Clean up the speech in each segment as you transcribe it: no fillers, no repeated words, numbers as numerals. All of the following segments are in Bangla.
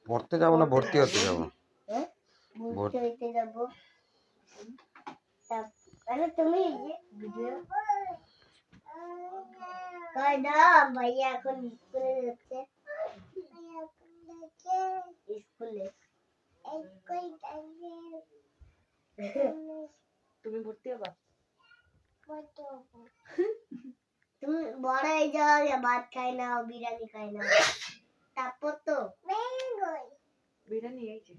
পড়তে যাবো না ভর্তি হতে যাবো? ভাইয়া এখন স্কুলে যাচ্ছে। তুমি ভর্তি হবা? তুমি বড় হয়ে যাও, ভাত খাই না, বিরিয়ানি খাই না, তারপর তো বিরিয়ানি এই যে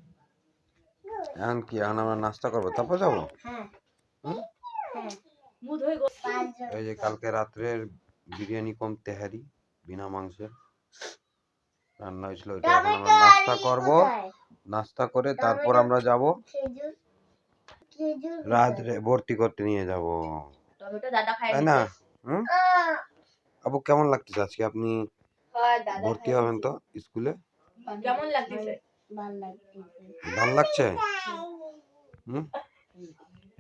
এখন কি এখন আমরা নাস্তা করবো তারপর যাবো? হ্যাঁ হ্যাঁ এই যে কালকে রাত্রের বিরিয়ানি কম তেহারি বিনা মাংসের রান্না হয়েছিল, ওইটা এখন আমরা নাস্তা করবো। নাস্তা করে তারপর আমরা যাব রাত্রে ভর্তি করতে নিয়ে যাব, তাই না? আবু কেমন লাগতেছে আজকে আপনি ভর্তি হবেন তো স্কুলে? কেমন লাগতেছে? ভালো লাগছে?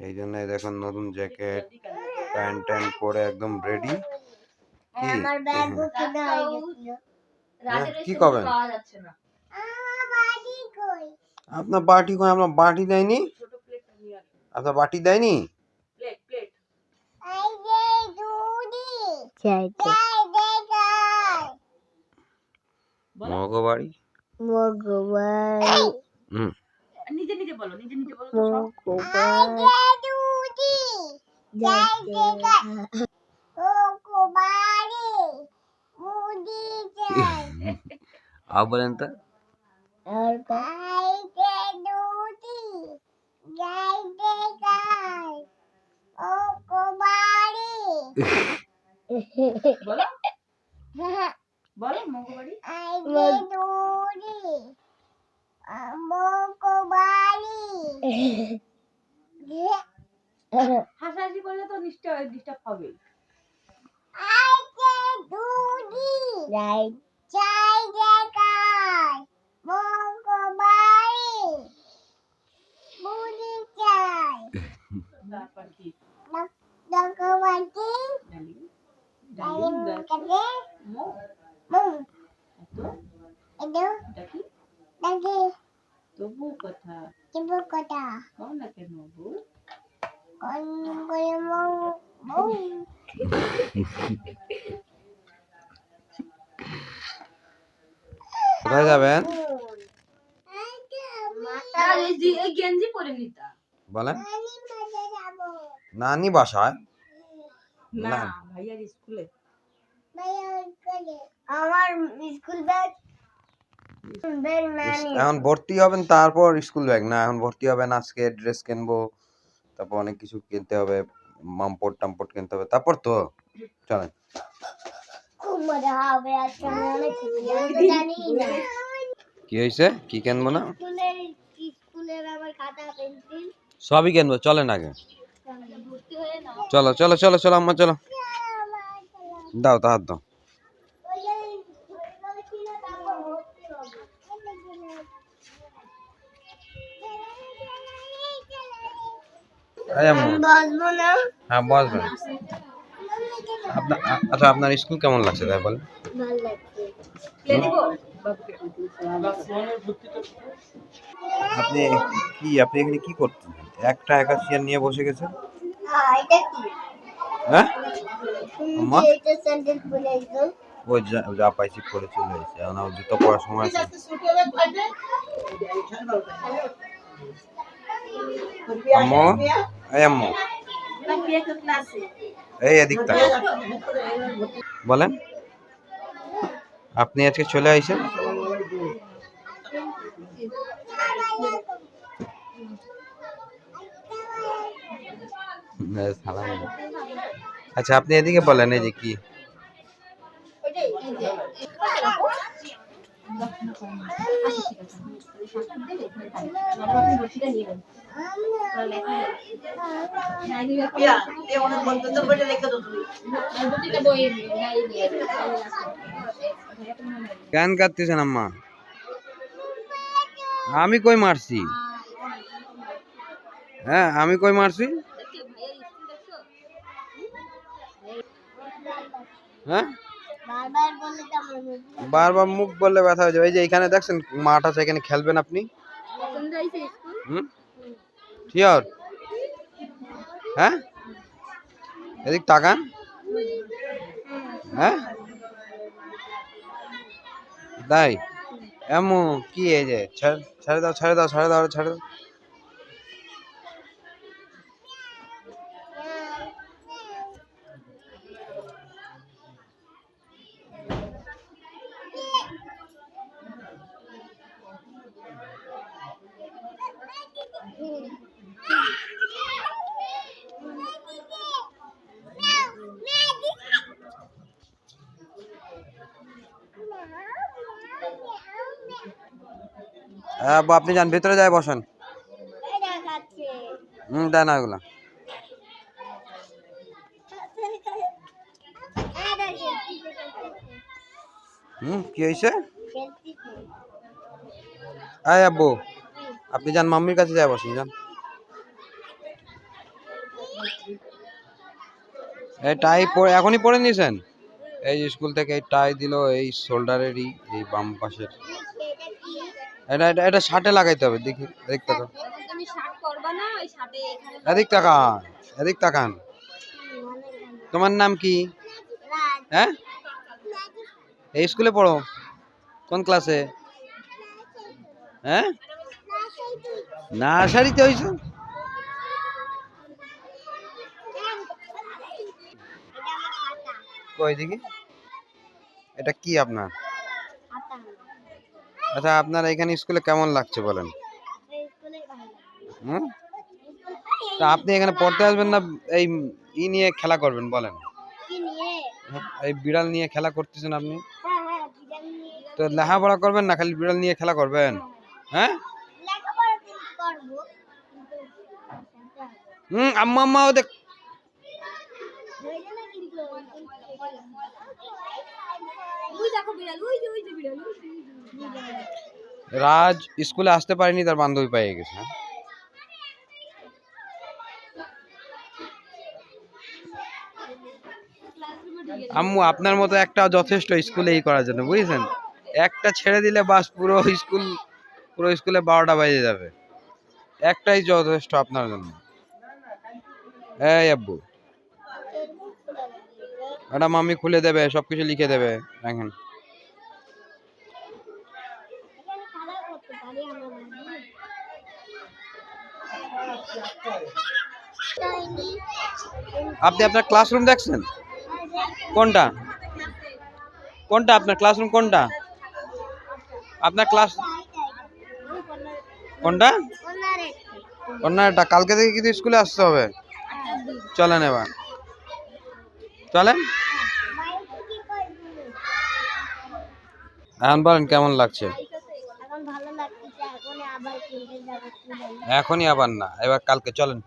এই জন্য দেখুন নতুন জ্যাকেট প্যান্ট ট্যান্ট পরে একদম রেডি। কি করবেন? আপনার বাটি কই? আমরা বাটি দেয়নি, আপনার বাটি দেয়নি। মগবাড়ি নিজে নিজে বলো, নিজে নিজে বলো। বলেন তো বলো মগবাড়ি। হাসাহাসি করলে তো নিশ্চয় ডিস্টার্ব হবে। তবু কথা বল না কেন বউ? কোথায় যাবেন গেঞ্জি পরে নিতা বলেন? নানি বাসায় না, ভাইয়ার স্কুলে। আমার স্কুল ব্যাগ এখন ভর্তি হবেন তারপর স্কুল ব্যাগ না, এখন ভর্তি হবেন আজকে ড্রেস কিনবো, তারপর অনেক কিছু কিনতে হবে, মামপট টাম্পট কিনতে হবে, তারপর তো চলেন। খুব মজা হবে আজকে, আমি অনেক খুশি। আমি তো জানি না কি হয়েছে, কি কিনবো না? স্কুলের আমার খাতা পেন্সিল সবই কিনবো, চলেন আগে। ভর্তি হয়ে না। চলো চলো চলো চলো আম্মা চলো, দাও তাহার দাও। হ্যাঁ বসবেন। আচ্ছা আপনার স্কুল কেমন লাগছে তাই বলেন? আপনি আপনি এখানে কি করতেন? একটা একা চেয়ার নিয়ে বসে গেছেন। হ্যাঁ ওই যা পাইছি পরে চলে এসেছে, এখন আমার জুতো পরার সময় আছে। আম্মু এই আম্মু এই এদিকটা বলেন, আপনি আজকে চলে আইছেন? আচ্ছা আপনি এদিকে বলেন, এই যে কি গান গাইতেছেন আম্মা? আমি কই মারছি? হ্যাঁ আমি কই মারছি? হ্যাঁ বারবার বললে তো আমার মুখ বারবার মুখ বললে ব্যথা হয়ে যাবে। এই যে এখানে দেখছেন মাঠ আছে, এখানে খেলবেন আপনি। পছন্দ হয়েছে স্কুল? হুম শিওর? হ্যাঁ এদিক তাকান। হ্যাঁ তাই এমু কি এই যে ছেড়ে দাও ছেড়ে দাও ছেড়ে দাও ছেড়ে দাও। হ্যাঁ আব্বু, আপনি যান ভিতরে যায় বসেন। এটা খাচ্ছে। দেয় না এগুলা। কি হয়েছে? এই আব্বু, আপনি যান মাম্মির কাছে যায় বসেন, যান। এই টাই এখনই পরে নিয়েছেন? এই যে স্কুল থেকে এই টাই দিল, এই শোল্ডারেরই, এই বাম পাশের। এটা এটা এটা শার্টে লাগাইতে হবে, দেখি এদিক তাকান। তুমি শার্ট করবা না, ওই শার্টে এখানে এদিক তাকান, এদিক তাকান। তোমার নাম কি? হ্যাঁ এই স্কুলে পড়ো? কোন ক্লাসে? হ্যাঁ নার্সারিতে হইছো? কই দেখি, এটা কি আপনার? আচ্ছা আপনার এখানে স্কুলে কেমন লাগছে বলেন? হুম তা আপনি এখানে পড়তে আসবেন না এই নিয়ে খেলা করবেন বলেন? এই বিড়াল নিয়ে খেলা করতেছেন আপনি, তো লেখাপড়া করবেন না, খালি বিড়াল নিয়ে খেলা করবেন? হ্যাঁ আম্মা আম্মা ও দেখ। রাজ স্কুলে আসতে পারেনি, তার বান্ধবী পেয়ে গেছে। আম্মু আপনার মতো একটা যথেষ্ট স্কুলে এই করার জন্য, বুঝেছেন? একটা ছেড়ে দিলে বাস পুরো স্কুলে 12টা বাজে যাবে। একটাই যথেষ্ট আপনার জন্য। এই আব্বু, এটা মাম্মি খুলে দেবে, সবকিছু লিখে দেবে, দেখেন। আপনি আপনার ক্লাসরুম দেখছেন? কোনটা কোনটা আপনার ক্লাসরুম কোনটা? আপনার ক্লাস কোনটা? অন্যটা। কালকে থেকে কিন্তু স্কুলে আসতে হবে। চলেন এবার, চলেন। এখন বলেন কেমন লাগছে? এখনই আবার না, এবার কালকে চলেন।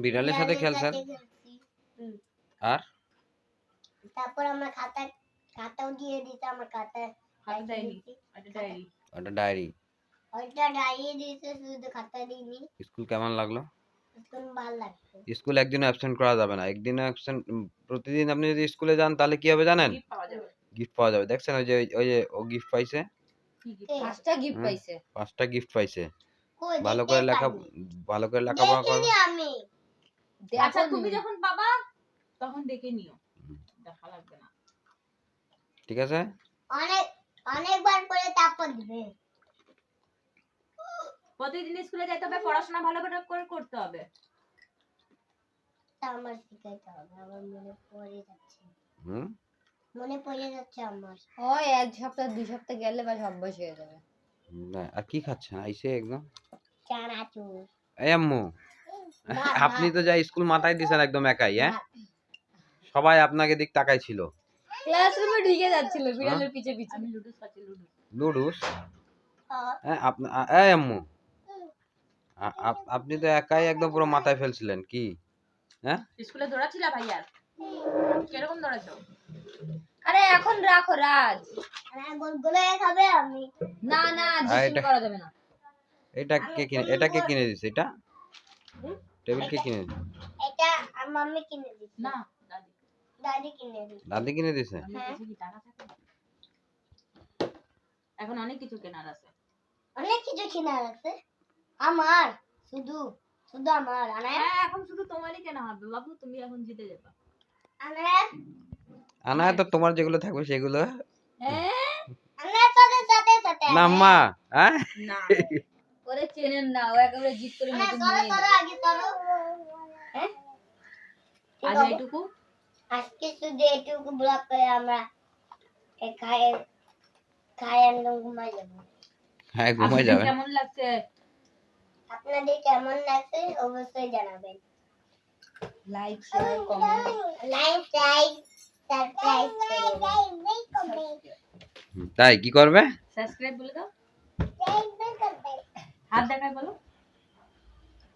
বিড়ালের সাথে খেলছেন? আর তারপর আমরা খাতাও দিয়ে দিতে, আমার খাতায় ওটা ডায়েরি। ওইটা ডাইরি দিতে, শুধু খাতা দিইনি। স্কুল কেমন লাগলো? স্কুল ভালো লাগছে। স্কুল একদিনও অ্যাবসেন্ট করা যাবে না। একদিন অ্যাবসেন্ট, প্রতিদিন আপনি যদি স্কুলে যান তাহলে কি হবে জানেন? গিফট পাওয়া যাবে। দেখছেন ওই যে ও গিফট পাইছে, 5টা গিফট পাইছে। 5টা গিফট পাইছে। কই ভালো করে লেখাপড়া করো। আমি আচ্ছা তুমি যখন পাবা তখন দেখে নিও, দেখা লাগবে না। ঠিক আছে, অনেকবার পরে তারপর দিবে। প্রতিদিন স্কুলে যাইতে হবে, পড়াশোনা ভালো করে করতে হবে। আমার শিখাইতে হবে, আমার মনে পড়ে যাচ্ছে। হুম মনে পড়ে যাচ্ছে আমার। ওই 1 সপ্তাহ 2 সপ্তাহ গেলে বাস অভ্যাস হয়ে যাবে। না আর কি খাচ্ছেন আইসে একদম? চানাচুর। এই আম্মু, আপনি তো যা স্কুল মাথায় দিছেন একদম একাই। হ্যাঁ সবাই আপনাকে দিক তাকাই ছিল। ক্লাসরুমে ঢুকে যাচ্ছিল বিড়ালের পিছে পিছে। আমি লুডুস খাচ্ছি, লুডুস? হ্যাঁ এই আম্মু, আপনি তো একাই একদম পুরো মাথায় ফেলছিলেন কি? হ্যাঁ স্কুলে দৌড়াচ্ছিলা ভাইয়া? কিরকম দৌড়াচ্ছো? আরে এখন রাখো রাজ। গোলগোলা খাবে আমি। না না, ডিস্টার্ব করা যাবে না। এটা কে কিনে দিছে? এটা টেবিল কে কিনে দিছে? এটা আমার মাম্মি কিনে দিছে। না দাদি দাদি কিনে দিছে। দাদি কিনে দিছে? আমার কাছে কি টাকা থাকে? এখন অনেক কিছু কেনার আছে। অনেক কিছু কেনার আছে আমার, শুধু শুধু আমার। হ্যাঁ এখন শুধু তোমারই কেনা হবে বাবু, তুমি এখন জিতে যাবে। আনার আনা তো তোমার যেগুলো থাকবে সেগুলো। হ্যাঁ আনার সাথে সাথে সাথে না মা, হ্যাঁ না ওরে চেনেন না, ও একেবারে জিত করে আনার নতুন সরো নিয়ে সরো নেয়। আগে সরো। হ্যাঁ আজ এইটুকু আজকে শুধু এটুকু ব্লগ করে আমরা খাই খাই একদম ঘুমাই যাবো। হ্যাঁ ঘুমাই আপনাদের যাবে। কেমন লাগছে? আপনাদের কেমন লাগছে অবশ্যই জানাবেন। Like share comment. Like subscribe করে তাই কি করবে? সাবস্ক্রাইব বলে দাও, হাত দেখায় বলো।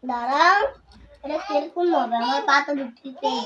দাঁড়াও, এটা কিরকম হবে? আমার পা তো ঢুকতেই